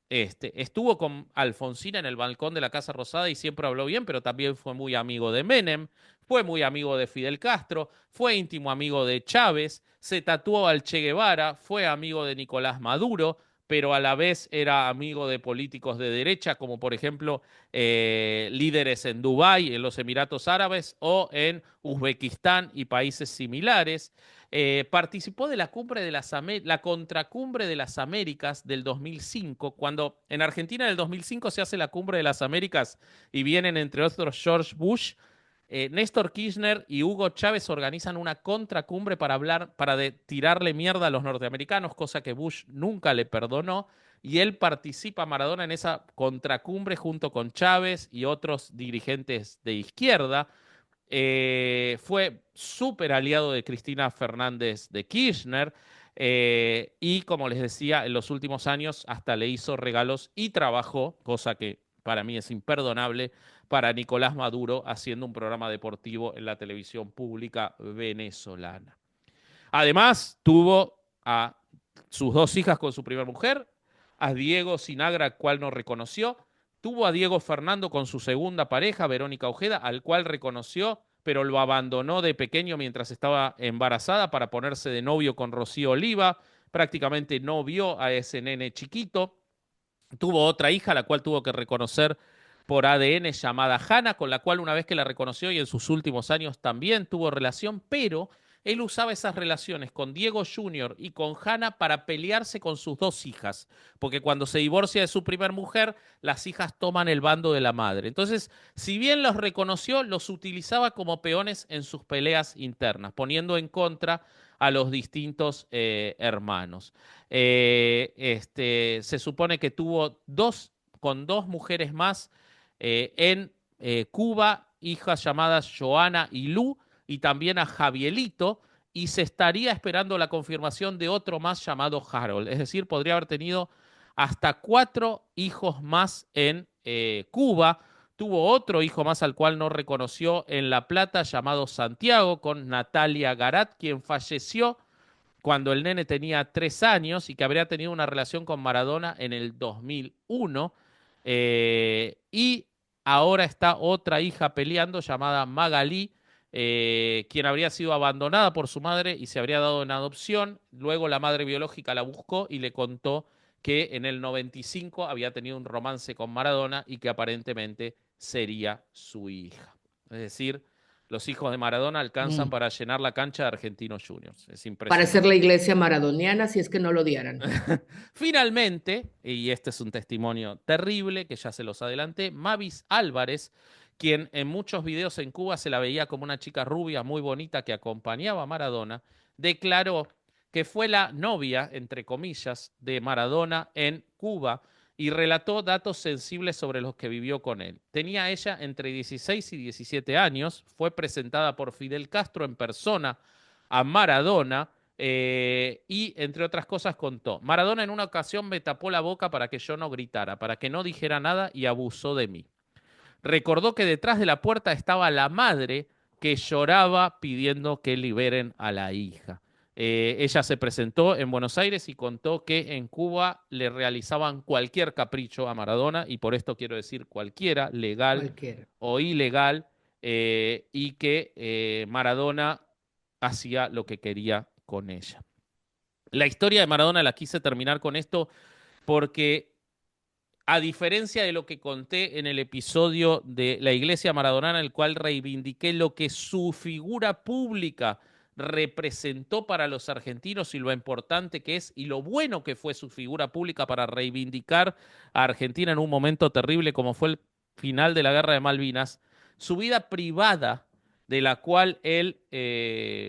Estuvo con Alfonsín en el balcón de la Casa Rosada y siempre habló bien, pero también fue muy amigo de Menem, fue muy amigo de Fidel Castro, fue íntimo amigo de Chávez, se tatuó al Che Guevara, fue amigo de Nicolás Maduro, pero a la vez era amigo de políticos de derecha, como por ejemplo líderes en Dubái, en los Emiratos Árabes o en Uzbekistán y países similares. Participó de la cumbre de la contracumbre de las Américas del 2005, cuando en Argentina en el 2005 se hace la cumbre de las Américas y vienen entre otros George Bush. Néstor Kirchner y Hugo Chávez organizan una contracumbre para hablar, tirarle mierda a los norteamericanos, cosa que Bush nunca le perdonó, y él participa, Maradona, en esa contracumbre junto con Chávez y otros dirigentes de izquierda. Fue súper aliado de Cristina Fernández de Kirchner y como les decía, en los últimos años hasta le hizo regalos y trabajó, cosa que para mí es imperdonable, para Nicolás Maduro haciendo un programa deportivo en la televisión pública venezolana. Además, tuvo a sus dos hijas con su primera mujer, a Diego Sinagra, cual no reconoció, tuvo a Diego Fernando con su segunda pareja, Verónica Ojeda, al cual reconoció, pero lo abandonó de pequeño mientras estaba embarazada para ponerse de novio con Rocío Oliva, prácticamente no vio a ese nene chiquito. Tuvo otra hija, la cual tuvo que reconocer por ADN, llamada Hannah, con la cual una vez que la reconoció y en sus últimos años también tuvo relación, pero él usaba esas relaciones con Diego Jr. y con Hannah para pelearse con sus dos hijas, porque cuando se divorcia de su primer mujer, las hijas toman el bando de la madre. Entonces, si bien los reconoció, los utilizaba como peones en sus peleas internas, poniendo en contra a los distintos hermanos. Se supone que tuvo con dos mujeres más en Cuba, hijas llamadas Joana y Lu, y también a Javielito, y se estaría esperando la confirmación de otro más llamado Harold. Es decir, podría haber tenido hasta 4 hijos más en Cuba. Tuvo otro hijo más al cual no reconoció en La Plata, llamado Santiago, con Natalia Garat, quien falleció cuando el nene tenía 3 años y que habría tenido una relación con Maradona en el 2001. Y ahora está otra hija peleando llamada Magalí, quien habría sido abandonada por su madre y se habría dado en adopción. Luego la madre biológica la buscó y le contó que en el 95 había tenido un romance con Maradona y que aparentemente sería su hija. Es decir, los hijos de Maradona alcanzan Mm. para llenar la cancha de Argentinos Juniors. Es Para ser impresionante. la iglesia maradoniana, si es que no lo odiaran. Finalmente, y este es un testimonio terrible que ya se los adelanté, Mavis Álvarez, quien en muchos videos en Cuba se la veía como una chica rubia muy bonita que acompañaba a Maradona, declaró que fue la novia, entre comillas, de Maradona en Cuba y relató datos sensibles sobre los que vivió con él. Tenía ella entre 16 y 17 años, fue presentada por Fidel Castro en persona a Maradona y entre otras cosas contó, Maradona en una ocasión me tapó la boca para que yo no gritara, para que no dijera nada y abusó de mí. Recordó que detrás de la puerta estaba la madre que lloraba pidiendo que liberen a la hija. Ella se presentó en Buenos Aires y contó que en Cuba le realizaban cualquier capricho a Maradona, y por esto quiero decir cualquiera, legal Cualquiera. o ilegal, y que Maradona hacía lo que quería con ella. La historia de Maradona la quise terminar con esto porque, a diferencia de lo que conté en el episodio de la Iglesia Maradonana, en el cual reivindiqué lo que su figura pública representó para los argentinos y lo importante que es y lo bueno que fue su figura pública para reivindicar a Argentina en un momento terrible como fue el final de la Guerra de Malvinas, su vida privada, de la cual él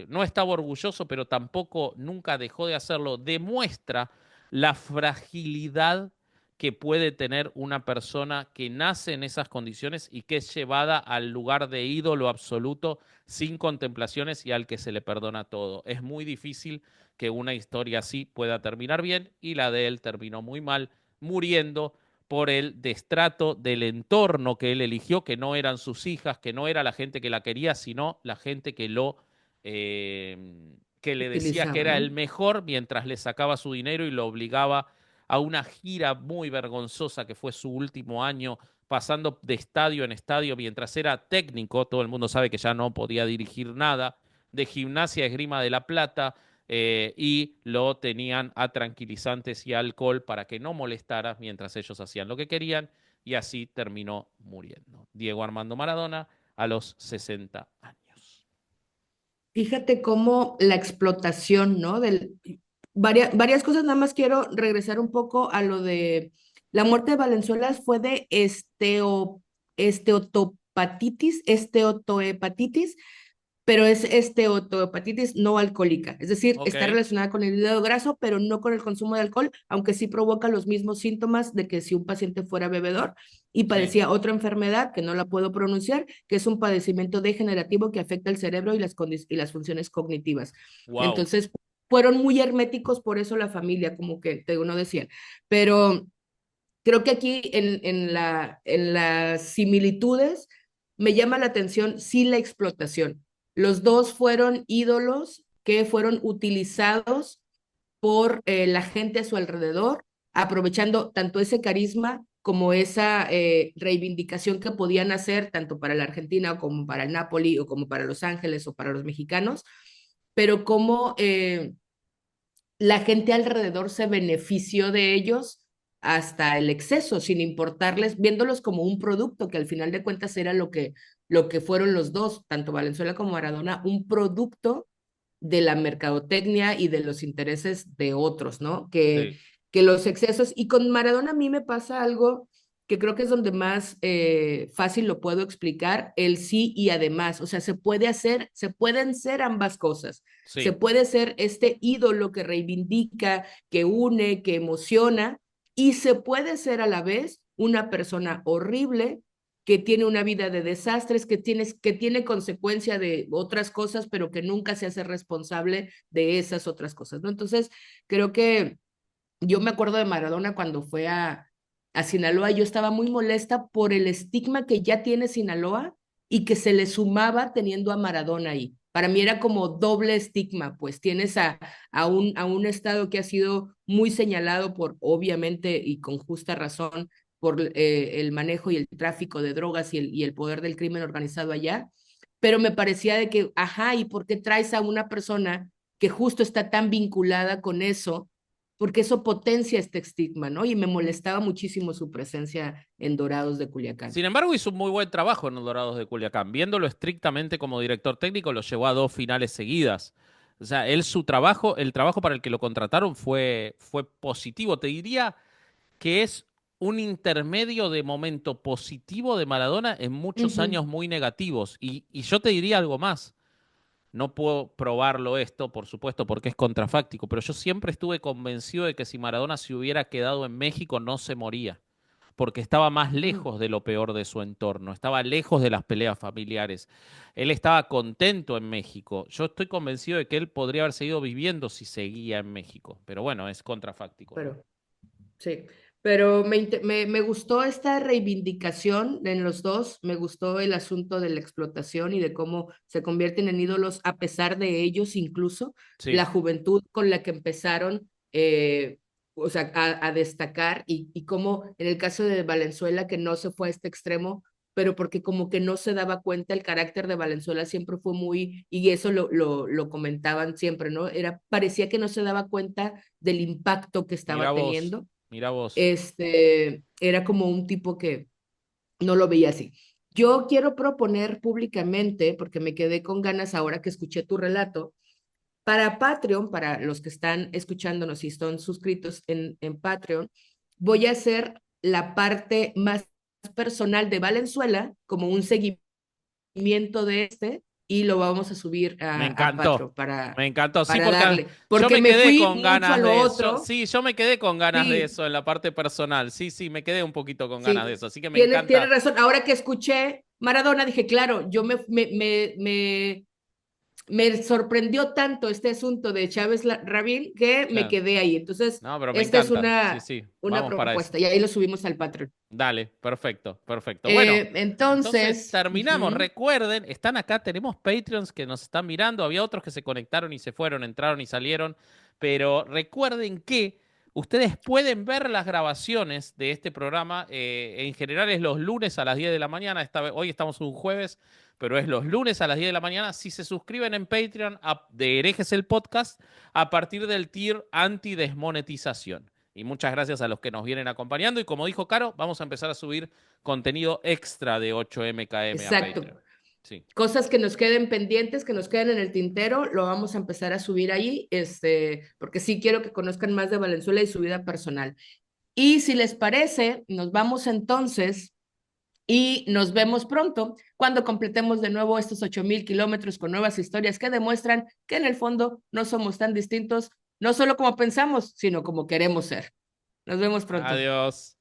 no estaba orgulloso, pero tampoco nunca dejó de hacerlo, demuestra la fragilidad que puede tener una persona que nace en esas condiciones y que es llevada al lugar de ídolo absoluto sin contemplaciones y al que se le perdona todo. Es muy difícil que una historia así pueda terminar bien y la de él terminó muy mal, muriendo por el destrato del entorno que él eligió, que no eran sus hijas, que no era la gente que la quería, sino la gente que le decía que Utilizaba, era el ¿no? mejor mientras le sacaba su dinero y lo obligaba a una gira muy vergonzosa que fue su último año, pasando de estadio en estadio mientras era técnico, todo el mundo sabe que ya no podía dirigir nada, de Gimnasia Esgrima de La Plata, y lo tenían a tranquilizantes y alcohol para que no molestara mientras ellos hacían lo que querían, y así terminó muriendo. Diego Armando Maradona a los 60 años. Fíjate cómo la explotación, ¿no? Varias cosas, nada más quiero regresar un poco a lo de la muerte de Valenzuela fue de esteatohepatitis, pero es esteatohepatitis no alcohólica, es decir, Ok, está relacionada con el hígado graso, pero no con el consumo de alcohol, aunque sí provoca los mismos síntomas de que si un paciente fuera bebedor y sí, padecía otra enfermedad que no la puedo pronunciar, que es un padecimiento degenerativo que afecta el cerebro y las funciones cognitivas. wow, Entonces, fueron muy herméticos, por eso la familia, como que uno decía, pero creo que aquí en las similitudes me llama la atención sí la explotación. Los dos fueron ídolos que fueron utilizados por la gente a su alrededor, aprovechando tanto ese carisma como esa reivindicación que podían hacer tanto para la Argentina como para el Napoli o como para Los Ángeles o para los mexicanos, pero como la gente alrededor se benefició de ellos hasta el exceso, sin importarles, viéndolos como un producto, que al final de cuentas era lo que fueron los dos, tanto Valenzuela como Maradona, un producto de la mercadotecnia y de los intereses de otros, ¿no? sí, Que los excesos, y con Maradona a mí me pasa algo que creo que es donde más fácil lo puedo explicar, el sí y además, o sea, se pueden ser ambas cosas, se sí. puede ser este ídolo que reivindica, que une, que emociona, y se puede ser a la vez una persona horrible que tiene una vida de desastres, que tiene consecuencia de otras cosas, pero que nunca se hace responsable de esas otras cosas, ¿no? Entonces, creo que yo me acuerdo de Maradona cuando fue a Sinaloa, yo estaba muy molesta por el estigma que ya tiene Sinaloa y que se le sumaba teniendo a Maradona ahí. Para mí era como doble estigma, pues tienes a un estado que ha sido muy señalado por, obviamente y con justa razón, por el manejo y el tráfico de drogas y el poder del crimen organizado allá, pero me parecía de que, ajá, ¿y por qué traes a una persona que justo está tan vinculada con eso? Porque eso potencia este estigma, ¿no? Y me molestaba muchísimo su presencia en Dorados de Culiacán. Sin embargo, hizo un muy buen trabajo en los Dorados de Culiacán. Viéndolo estrictamente como director técnico, lo llevó a 2 finales seguidas. O sea, él su trabajo, el trabajo para el que lo contrataron fue positivo. Te diría que es un intermedio de momento positivo de Maradona en muchos Ujú. años muy negativos. Y yo te diría algo más. No puedo probarlo esto, por supuesto, porque es contrafáctico, pero yo siempre estuve convencido de que si Maradona se hubiera quedado en México no se moría, porque estaba más Mm. lejos de lo peor de su entorno, estaba lejos de las peleas familiares. Él estaba contento en México. Yo estoy convencido de que él podría haber seguido viviendo si seguía en México, pero bueno, es contrafáctico, ¿no? Pero sí, pero me gustó esta reivindicación en los dos, me gustó el asunto de la explotación y de cómo se convierten en ídolos a pesar de ellos, incluso la Sí, juventud con la que empezaron, o sea, a destacar y cómo en el caso de Valenzuela, que no se fue a este extremo, pero porque como que no se daba cuenta, el carácter de Valenzuela siempre fue muy, y eso lo comentaban siempre, ¿no? Parecía que no se daba cuenta del impacto que mira estaba vos, teniendo. mira vos. Era como un tipo que no lo veía así. Yo quiero proponer públicamente, porque me quedé con ganas ahora que escuché tu relato, para Patreon, para los que están escuchándonos y están suscritos en Patreon, voy a hacer la parte más personal de Valenzuela, como un seguimiento de este, y lo vamos a subir Me a encantó. Patreon Me encantó, sí, para porque darle, yo porque me me quedé fui con mucho a ganas lo de eso. otro. Sí, yo me quedé con ganas de Sí, eso en la parte personal. Sí, sí, me quedé un poquito con ganas de sí, eso. Así que me tiene encanta. razón. Ahora que escuché Maradona, dije, claro, yo me sorprendió tanto este asunto de Chávez Rabín que me Claro. quedé ahí. Entonces, No, pero me esta es encanta. Sí, sí, una vamos para eso. propuesta y ahí lo subimos al Patreon. Dale, perfecto, perfecto. Bueno, entonces Entonces, terminamos. Recuerden, están acá, tenemos Patreons que nos están mirando. Había otros que se conectaron y se fueron, entraron y salieron. Pero recuerden que ustedes pueden ver las grabaciones de este programa. En general es los lunes a las 10 de la mañana. Hoy estamos un jueves, pero es los lunes a las 10 de la mañana. Si se suscriben en Patreon de Herejes el Podcast, a partir del tier anti-desmonetización. Y muchas gracias a los que nos vienen acompañando. Y como dijo Caro, vamos a empezar a subir contenido extra de 8MKM a exacto. Patreon. Sí. Cosas que nos queden pendientes, que nos queden en el tintero, lo vamos a empezar a subir ahí, porque sí quiero que conozcan más de Valenzuela y su vida personal. Y si les parece, nos vamos entonces y nos vemos pronto cuando completemos de nuevo estos 8,000 kilómetros con nuevas historias que demuestran que en el fondo no somos tan distintos, no solo como pensamos, sino como queremos ser. Nos vemos pronto. Adiós.